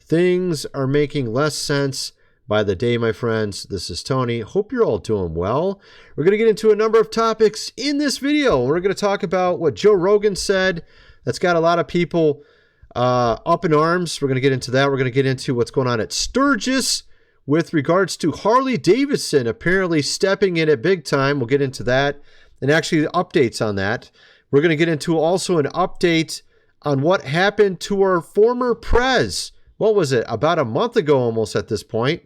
Things are making less sense by the day, my friends. This is Tony. Hope you're all doing well. We're going to get into a number of topics in this video. We're going to talk about what Joe Rogan said. That's got a lot of people up in arms. We're going to get into that. We're going to get into what's going on at Sturgis with regards to Harley Davidson apparently stepping in at big time. We'll get into that and actually updates on that. We're going to get into also an update on what happened to our former prez. What was it? About a month ago almost at this point.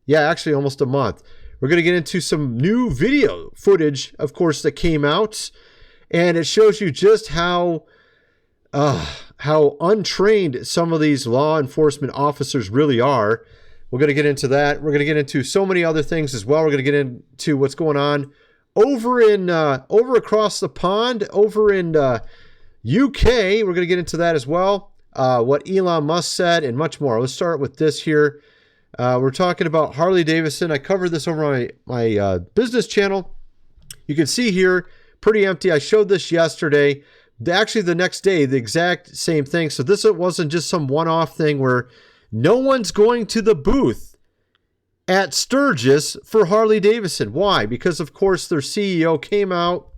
Yeah, actually almost a month. We're going to get into some new video footage, of course, that came out. And it shows you just how untrained some of these law enforcement officers really are. We're going to get into that. We're going to get into so many other things as well. We're going to get into what's going on over across the pond, over in UK. We're going to get into that as well. What Elon Musk said and much more. Let's start with this here. We're talking about Harley Davidson. I covered this over on my business channel. You can see here, pretty empty. I showed this yesterday. Actually, the next day, the exact same thing. So this wasn't just some one-off thing where no one's going to the booth at Sturgis for Harley Davidson. Why? Because, of course, their CEO came out.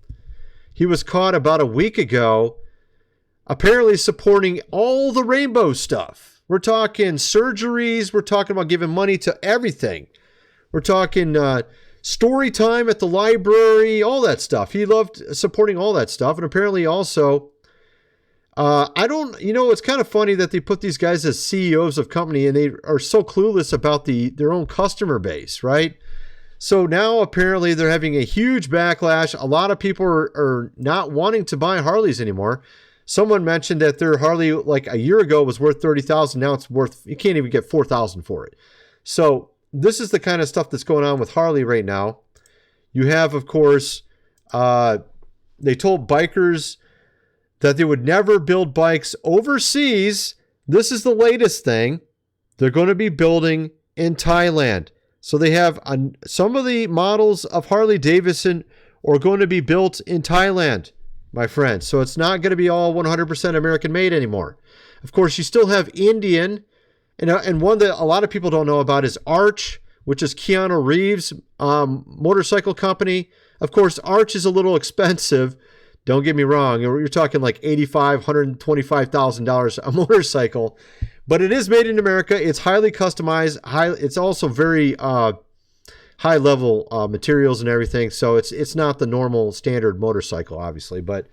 He was caught about a week ago, apparently supporting all the rainbow stuff. We're talking surgeries. We're talking about giving money to everything. We're talking story time at the library, all that stuff. He loved supporting all that stuff. And apparently also, it's kind of funny that they put these guys as CEOs of company and they are so clueless about their own customer base, right? So now apparently they're having a huge backlash. A lot of people are not wanting to buy Harleys anymore. Someone mentioned that their Harley like a year ago was worth $30,000. Now it's worth, you can't even get $4,000 for it. So this is the kind of stuff that's going on with Harley right now. You have, of course, they told bikers that they would never build bikes overseas. This is the latest thing. They're going to be building in Thailand. So they have some of the models of Harley Davidson are going to be built in Thailand, my friends. So it's not going to be all 100% American made anymore. Of course, you still have Indian, and one that a lot of people don't know about is Arch, which is Keanu Reeves' motorcycle company. Of course, Arch is a little expensive. Don't get me wrong. You're talking like $85,000, $125,000 a motorcycle, but it is made in America. It's highly customized. It's also very high level materials and everything. So it's not the normal standard motorcycle, obviously. But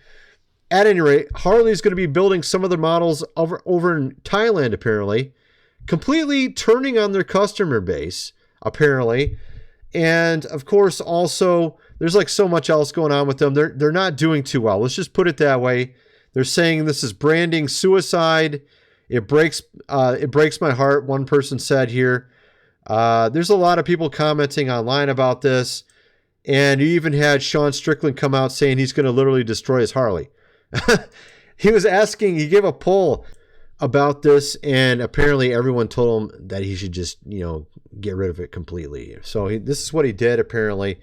at any rate, Harley's going to be building some of the models over in Thailand, apparently, completely turning on their customer base, apparently. And of course, also, there's like so much else going on with them. They're not doing too well. Let's just put it that way. They're saying this is branding suicide. It breaks my heart. One person said here. There's a lot of people commenting online about this, and you even had Sean Strickland come out saying he's going to literally destroy his Harley. He gave a poll about this, and apparently everyone told him that he should just, get rid of it completely. So this is what he did, apparently.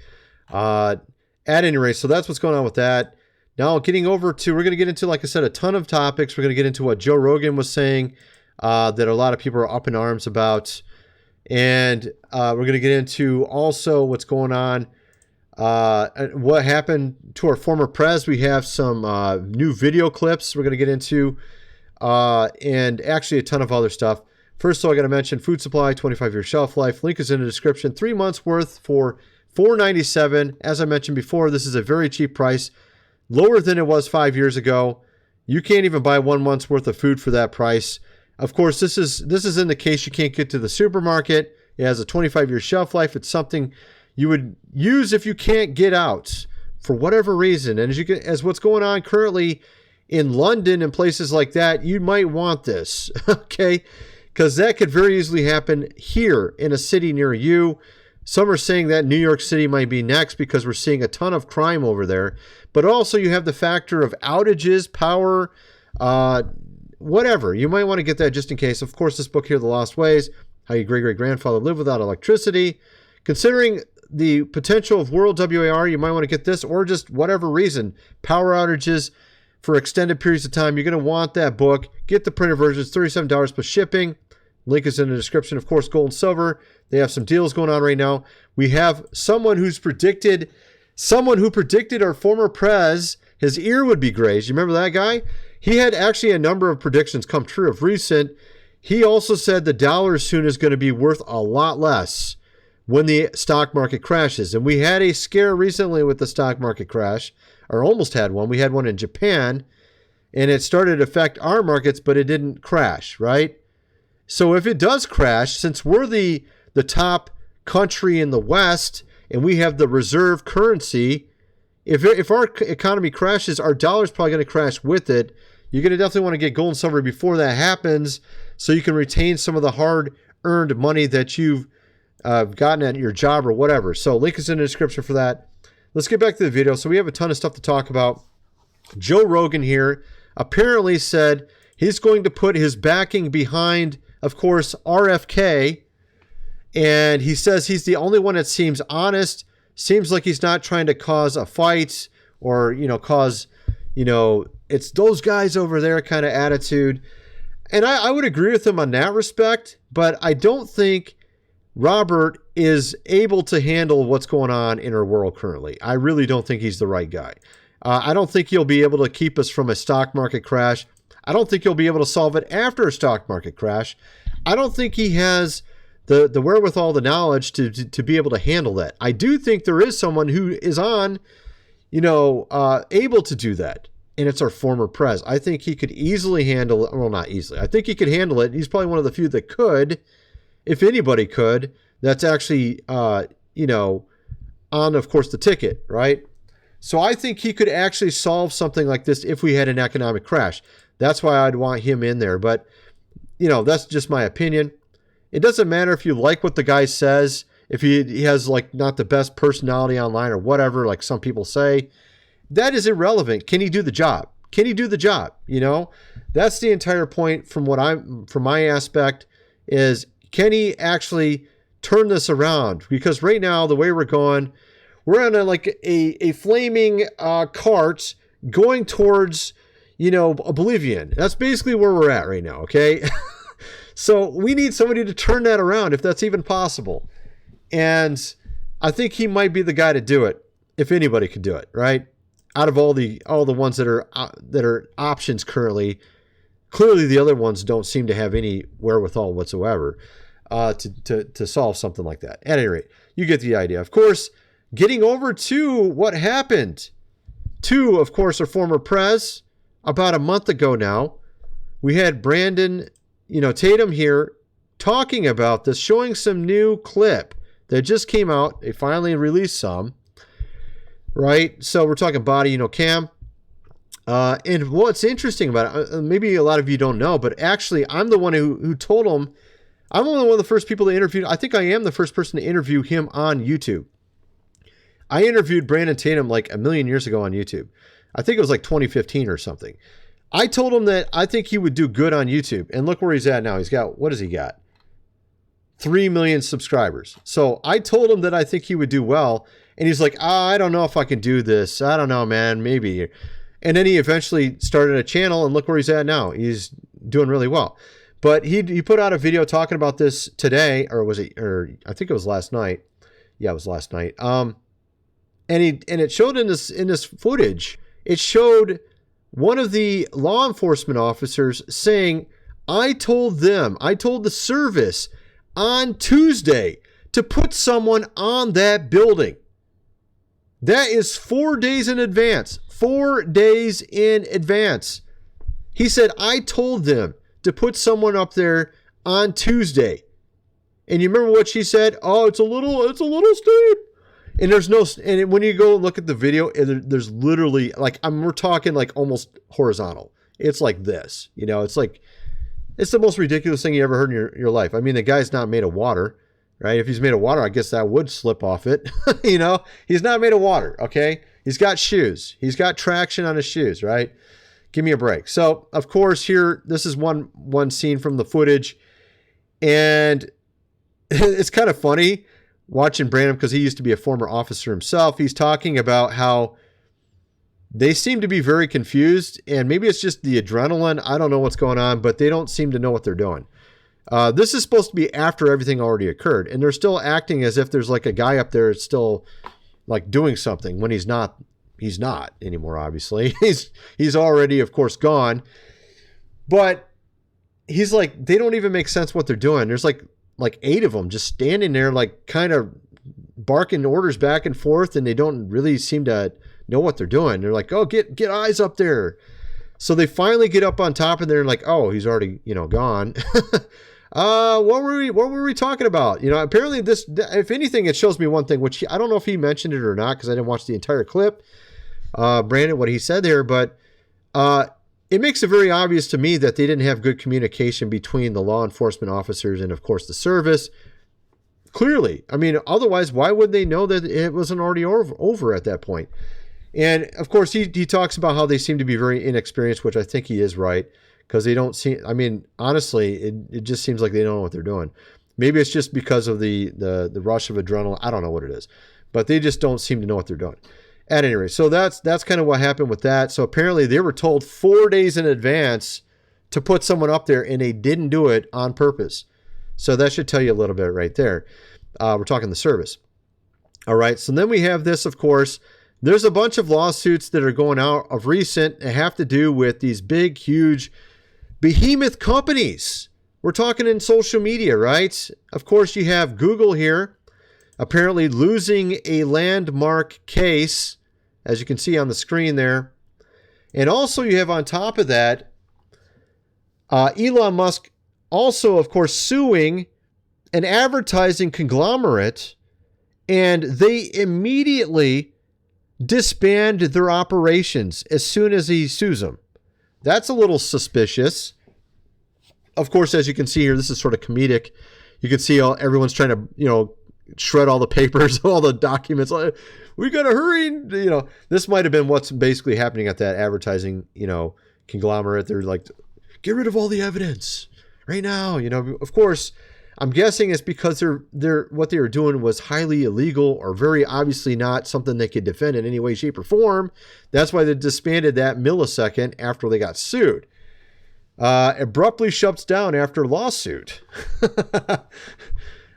At any rate, so that's what's going on with that. Now, we're going to get into, like I said, a ton of topics. We're going to get into what Joe Rogan was saying that a lot of people are up in arms about. And we're going to get into also what's going on, what happened to our former prez. We have some new video clips we're going to get into, and actually a ton of other stuff. First of all, I got to mention food supply, 25-year shelf life. Link is in the description. 3 months worth for $4.97. As I mentioned before, this is a very cheap price, lower than it was 5 years ago. You can't even buy 1 month's worth of food for that price. Of course, this is in the case you can't get to the supermarket. It has a 25-year shelf life. It's something you would use if you can't get out for whatever reason. And as what's going on currently in London and places like that, you might want this, okay? Because that could very easily happen here in a city near you. Some are saying that New York City might be next because we're seeing a ton of crime over there. But also you have the factor of outages, power, whatever. You might want to get that just in case. Of course, this book here, The Lost Ways, How Your Great-Great-Grandfather Lived Without Electricity. Considering the potential of world WAR, you might want to get this, or just whatever reason, power outages for extended periods of time. You're going to want that book. Get the printed version. It's $37 plus shipping. Link is in the description. Of course, gold and silver. They have some deals going on right now. We have someone who predicted our former prez, his ear would be grazed. You remember that guy? He had actually a number of predictions come true of recent. He also said the dollar soon is going to be worth a lot less when the stock market crashes. And we had a scare recently with the stock market crash, or almost had one. We had one in Japan, and it started to affect our markets, but it didn't crash, right? So if it does crash, since we're the top country in the West and we have the reserve currency, if our economy crashes, our dollar's probably going to crash with it. You're going to definitely want to get gold and silver before that happens so you can retain some of the hard-earned money that you've gotten at your job or whatever. So link is in the description for that. Let's get back to the video. So we have a ton of stuff to talk about. Joe Rogan here apparently said he's going to put his backing behind, of course, RFK. And he says he's the only one that seems honest. Seems like he's not trying to cause a fight or, it's those guys over there kind of attitude. And I would agree with him on that respect, but I don't think Robert is able to handle what's going on in our world currently. I really don't think he's the right guy. I don't think he'll be able to keep us from a stock market crash. I don't think he'll be able to solve it after a stock market crash. I don't think he has the wherewithal, the knowledge to be able to handle that. I do think there is someone who is able to do that. And it's our former prez. I think he could easily handle it. Well, not easily. I think he could handle it. He's probably one of the few that could, if anybody could, that's actually, on, of course, the ticket, right? So I think he could actually solve something like this if we had an economic crash. That's why I'd want him in there. But, that's just my opinion. It doesn't matter if you like what the guy says, if he has, not the best personality online or whatever, like some people say. That is irrelevant. Can he do the job? Can he do the job? That's the entire point from my aspect is, can he actually turn this around? Because right now, the way we're going, we're on a flaming cart going towards, oblivion. That's basically where we're at right now. Okay. So we need somebody to turn that around if that's even possible. And I think he might be the guy to do it if anybody could do it, right? Out of all the ones that are options currently, clearly the other ones don't seem to have any wherewithal whatsoever to solve something like that. At any rate, you get the idea. Of course, getting over to what happened to, of course, our former prez about a month ago now. We had Brandon, Tatum here talking about this, showing some new clip that just came out. They finally released some. Right, so we're talking body, cam. And what's interesting about it, maybe a lot of you don't know, but actually I'm the one who told him, I'm only one of the first people to interview. I think I am the first person to interview him on YouTube. I interviewed Brandon Tatum like a million years ago on YouTube. I think it was like 2015 or something. I told him that I think he would do good on YouTube. And look where he's at now. He's got, what has he got? 3 million subscribers. So I told him that I think he would do well. And he's like, I don't know if I can do this. I don't know, man, maybe. And then he eventually started a channel, and look where he's at now. He's doing really well. But he put out a video talking about this today, or I think it was last night. Yeah, it was last night. And it showed in this footage, it showed one of the law enforcement officers saying, I told the service on Tuesday to put someone on that building. That is 4 days in advance. 4 days in advance. He said, I told them to put someone up there on Tuesday. And you remember what she said? Oh, it's a little steep. And and when you go and look at the video, there's literally we're talking almost horizontal. It's like this, it's the most ridiculous thing you ever heard in your life. I mean, the guy's not made of water. Right? If he's made of water, I guess that would slip off it. He's not made of water. Okay. He's got shoes. He's got traction on his shoes, right? Give me a break. So of course here, this is one scene from the footage, and it's kind of funny watching Brandon because he used to be a former officer himself. He's talking about how they seem to be very confused, and maybe it's just the adrenaline. I don't know what's going on, but they don't seem to know what they're doing. This is supposed to be after everything already occurred, and they're still acting as if there's like a guy up there that's still like doing something when he's not. He's not anymore, obviously. He's already, of course, gone. But he's like, they don't even make sense what they're doing. There's like 8 of them just standing there, like kind of barking orders back and forth, and they don't really seem to know what they're doing. They're like, oh, get eyes up there. So they finally get up on top, and they're like, oh, he's already, gone. What were we talking about? Apparently this, if anything, it shows me one thing, which I don't know if he mentioned it or not, because I didn't watch the entire clip. Brandon, what he said there, but it makes it very obvious to me that they didn't have good communication between the law enforcement officers and, of course, the service. Clearly. I mean, otherwise, why would they know that it wasn't already over at that point? And, of course, he talks about how they seem to be very inexperienced, which I think he is right, because they don't seem, I mean, honestly, it just seems like they don't know what they're doing. Maybe it's just because of the rush of adrenaline. I don't know what it is, but they just don't seem to know what they're doing. At any rate, so that's kind of what happened with that. So apparently they were told 4 days in advance to put someone up there, and they didn't do it on purpose. So that should tell you a little bit right there. We're talking the service. All right, so then we have this, of course. There's a bunch of lawsuits that are going out of recent and have to do with these big, huge behemoth companies. We're talking in social media, right? Of course, you have Google here, apparently losing a landmark case, as you can see on the screen there. And also you have on top of that, Elon Musk also, of course, suing an advertising conglomerate, and they immediately disband their operations as soon as he sues them. That's a little suspicious. Of course, as you can see here, this is sort of comedic. You can see everyone's trying to, shred all the papers, all the documents. We got to hurry. This might have been what's basically happening at that advertising, conglomerate. They're like, get rid of all the evidence right now. Of course, I'm guessing it's because what they were doing was highly illegal or very obviously not something they could defend in any way, shape, or form. That's why they disbanded that millisecond after they got sued. Abruptly shuts down after lawsuit.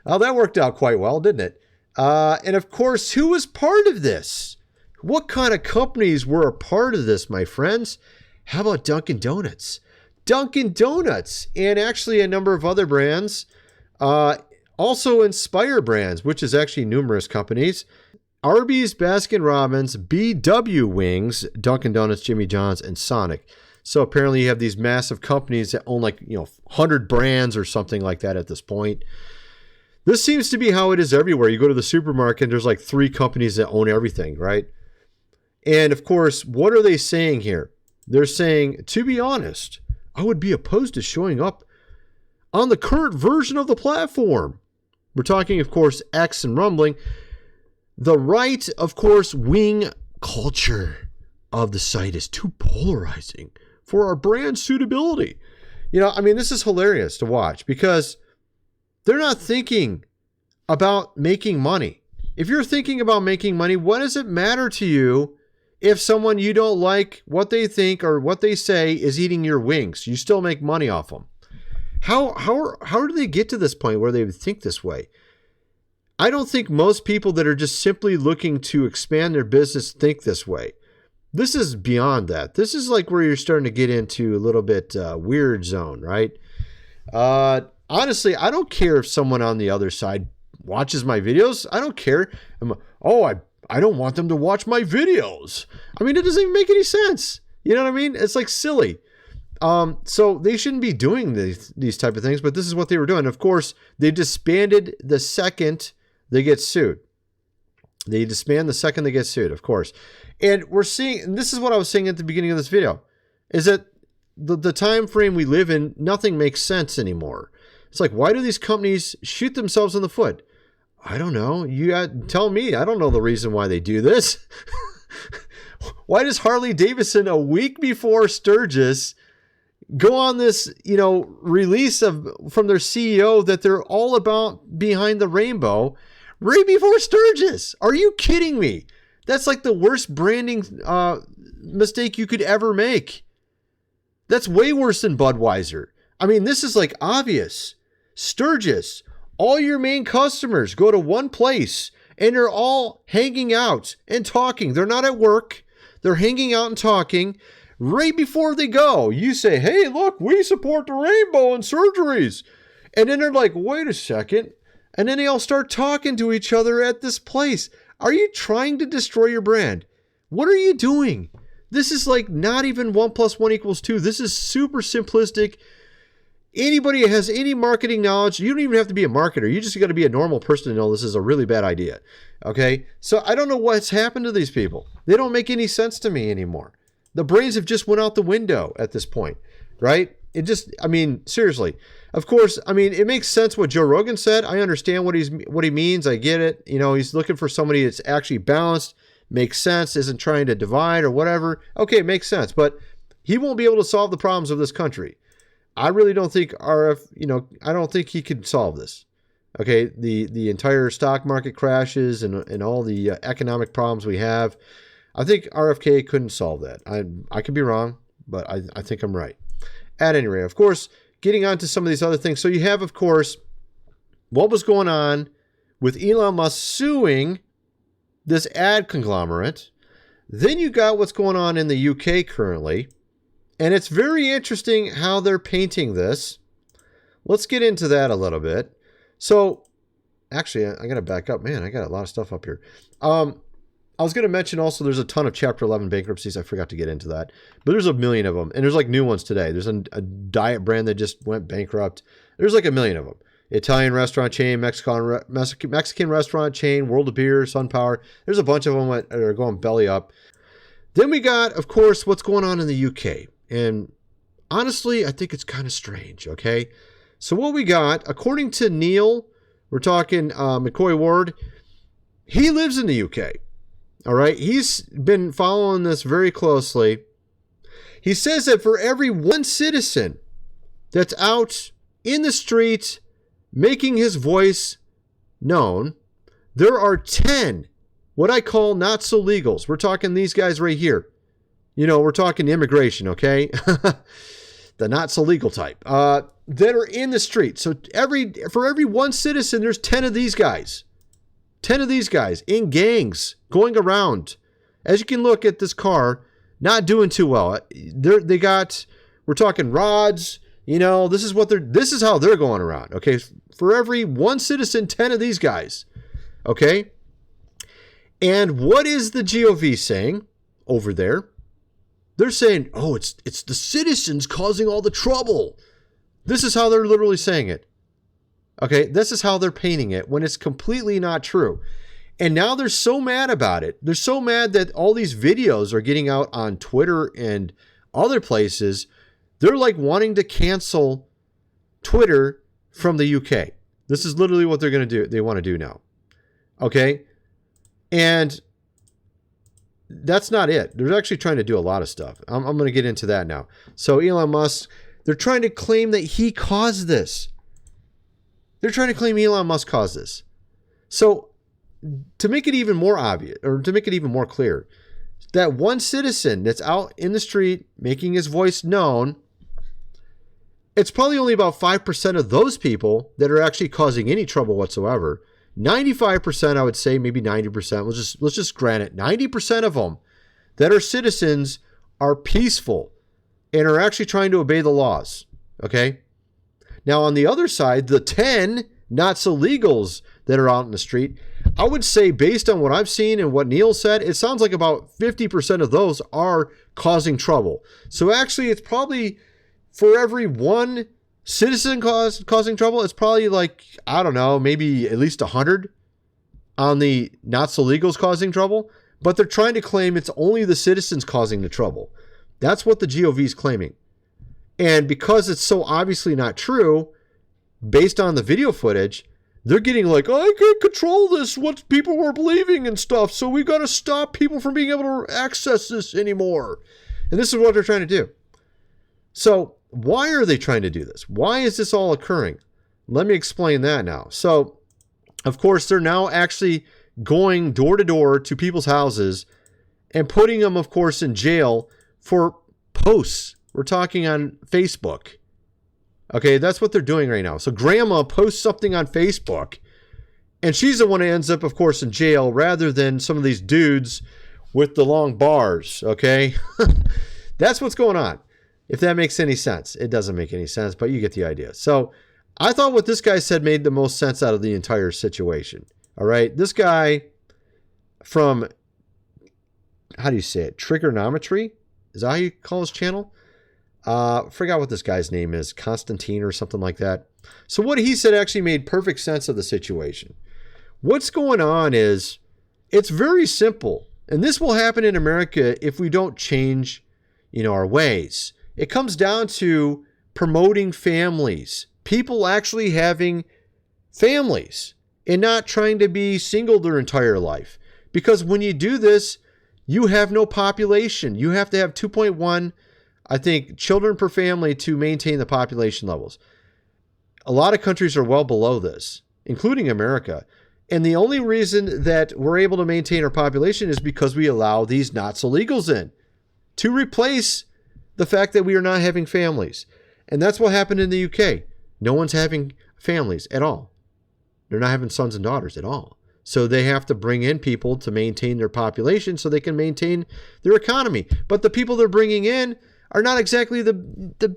Well, that worked out quite well, didn't it? And of course, who was part of this? What kind of companies were a part of this, my friends? How about Dunkin Donuts? Dunkin Donuts, and actually a number of other brands. Also Inspire Brands, which is actually numerous companies. Arby's, Baskin Robbins, BW Wings, Dunkin Donuts, Jimmy John's, and Sonic. So apparently you have these massive companies that own 100 brands or something like that at this point. This seems to be how it is everywhere. You go to the supermarket and there's like 3 companies that own everything, right? And of course, what are they saying here? They're saying, to be honest, I would be opposed to showing up on the current version of the platform. We're talking, of course, X and rumbling. The right, of course, wing culture of the site is too polarizing for our brand suitability. This is hilarious to watch because they're not thinking about making money. If you're thinking about making money, what does it matter to you if someone you don't like what they think or what they say is eating your wings? You still make money off them. How do they get to this point where they would think this way? I don't think most people that are just simply looking to expand their business think this way. This is beyond that. This is like where you're starting to get into a little bit weird zone, right? Honestly, I don't care if someone on the other side watches my videos. I don't care. I don't want them to watch my videos. It doesn't even make any sense. You know what I mean? It's like silly. So they shouldn't be doing these type of things, but this is what they were doing. Of course, they disbanded the second they get sued. They disband the second they get sued, of course. And we're seeing, and this is what I was saying at the beginning of this video, is that the time frame we live in, nothing makes sense anymore. It's like, why do these companies shoot themselves in the foot? I don't know. Tell me. I don't know the reason why they do this. Why does Harley Davidson, a week before Sturgis, go on this, release from their CEO that they're all about behind the rainbow right before Sturgis? Are you kidding me? That's like the worst branding mistake you could ever make. That's way worse than Budweiser. This is like obvious. Sturgis, all your main customers go to one place and they're all hanging out and talking. They're not at work. They're hanging out and talking. Right before they go, you say, hey, look, we support the rainbow in surgeries. And then they're like, wait a second. And then they all start talking to each other at this place. Are you trying to destroy your brand? What are you doing? This is like not even 1 + 1 = 2. This is super simplistic. Anybody who has any marketing knowledge, you don't even have to be a marketer. You just got to be a normal person to know this is a really bad idea. Okay? So I don't know what's happened to these people. They don't make any sense to me anymore. The brains have just went out the window at this point, right? It just, I mean, seriously. Of course, I mean, it makes sense what Joe Rogan said. I understand what he means. I get it. You know, he's looking for somebody that's actually balanced, makes sense, isn't trying to divide or whatever. Okay, it makes sense. But he won't be able to solve the problems of this country. I really don't think I don't think he could solve this. Okay, the entire stock market crashes and all the economic problems we have. I think RFK couldn't solve that. I could be wrong, but I think I'm right. At any rate, of course, getting on to some of these other things. So you have, of course, what was going on with Elon Musk suing this ad conglomerate. Then you got what's going on in the UK currently. And it's very interesting how they're painting this. Let's get into that a little bit. So, actually, I got to back up. Man, I got a lot of stuff up here. I was going to mention also there's a ton of Chapter 11 bankruptcies. I forgot to get into that. But there's a million of them. And there's like new ones today. There's a diet brand that just went bankrupt. There's like a million of them. Italian restaurant chain, Mexican restaurant chain, World of Beer, SunPower. There's a bunch of them that are going belly up. Then we got, of course, what's going on in the UK. And honestly, I think it's kind of strange, okay? So what we got, according to Neil, we're talking McCoy Ward, he lives in the UK, all right? He's been following this very closely. He says that for every one citizen that's out in the street making his voice known, there are 10 what I call not so legals. We're talking these guys right here. You know, we're talking immigration, okay? The not so legal type that are in the street. So for every one citizen, there's 10 of these guys. 10 of these guys in gangs going around. As you can look at this car, not doing too well. We're talking rods. You know, this is how they're going around. Okay, for every one citizen, 10 of these guys. Okay, and what is the GOV saying over there? They're saying, oh, it's the citizens causing all the trouble. This is how they're literally saying it. Okay, this is how they're painting it when it's completely not true. And now they're so mad about it. They're so mad that all these videos are getting out on Twitter and other places. They're like wanting to cancel Twitter from the UK. This is literally what they're going to do. They want to do now. Okay, and that's not it. They're actually trying to do a lot of stuff. I'm going to get into that now. So Elon Musk, they're trying to claim that he caused this. They're trying to claim Elon Musk caused this. So to make it even more obvious, or to make it even more clear, that one citizen that's out in the street making his voice known, it's probably only about 5% of those people that are actually causing any trouble whatsoever. 95%, I would say, maybe 90%. Let's just grant it. 90% of them that are citizens are peaceful and are actually trying to obey the laws. Okay? Now, on the other side, the 10 not so legals that are out in the street, I would say, based on what I've seen and what Neil said, it sounds like about 50% of those are causing trouble. So actually, it's probably for every one citizen causing trouble, it's probably like, I don't know, maybe at least 100 on the not so legals causing trouble. But they're trying to claim it's only the citizens causing the trouble. That's what the GOV is claiming. And because it's so obviously not true, based on the video footage, they're getting like, I can't control this, what people were believing and stuff, so we got to stop people from being able to access this anymore. And this is what they're trying to do. So why are they trying to do this? Why is this all occurring? Let me explain that now. So, of course, they're now actually going door to door to people's houses and putting them, of course, in jail for posts. We're talking on Facebook. Okay, that's what they're doing right now. So grandma posts something on Facebook, and she's the one who ends up, of course, in jail rather than some of these dudes with the long bars, okay? That's what's going on. If that makes any sense. It doesn't make any sense, but you get the idea. So I thought what this guy said made the most sense out of the entire situation. All right? This guy from, how do you say it? Trigonometry? Is that how you call his channel? Forgot what this guy's name is. Constantine or something like that. So what he said actually made perfect sense of the situation. What's going on is, it's very simple. And this will happen in America if we don't change, our ways. It comes down to promoting families. People actually having families and not trying to be single their entire life. Because when you do this, you have no population. You have to have 2.1, I think, children per family to maintain the population levels. A lot of countries are well below this, including America. And the only reason that we're able to maintain our population is because we allow these not-so-legals in to replace the fact that we are not having families. And that's what happened in the UK. No one's having families at all. They're not having sons and daughters at all. So they have to bring in people to maintain their population so they can maintain their economy. But the people they're bringing in are not exactly the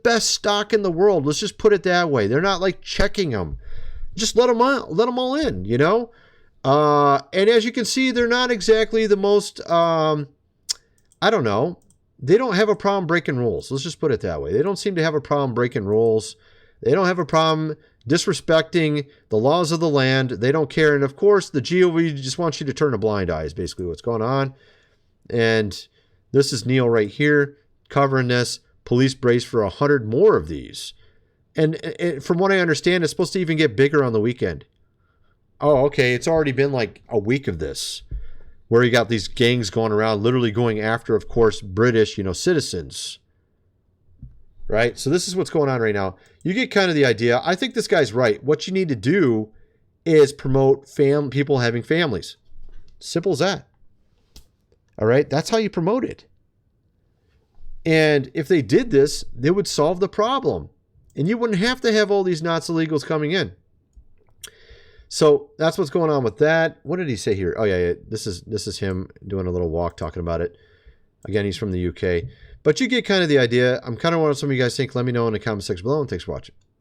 best stock in the world. Let's just put it that way. They're not like checking them. Just let them all in, And as you can see, they're not exactly the most, they don't have a problem breaking rules. Let's just put it that way. They don't seem to have a problem breaking rules. They don't have a problem disrespecting the laws of the land. They don't care. And of course, the GOV just wants you to turn a blind eye is basically what's going on. And this is Neil right here covering this. Police brace for 100 more of these. And from what I understand, it's supposed to even get bigger on the weekend. Oh, okay. It's already been like a week of this, where you got these gangs going around, literally going after, of course, British, citizens. Right? So this is what's going on right now. You get kind of the idea. I think this guy's right. What you need to do is promote people having families. Simple as that. All right? That's how you promote it. And if they did this, they would solve the problem. And you wouldn't have to have all these not-so-legals coming in. So that's what's going on with that. What did he say here? Oh, yeah. This is him doing a little walk talking about it. Again, he's from the UK. But you get kind of the idea. I'm kind of wondering what some of you guys think. Let me know in the comment section below, and thanks for watching.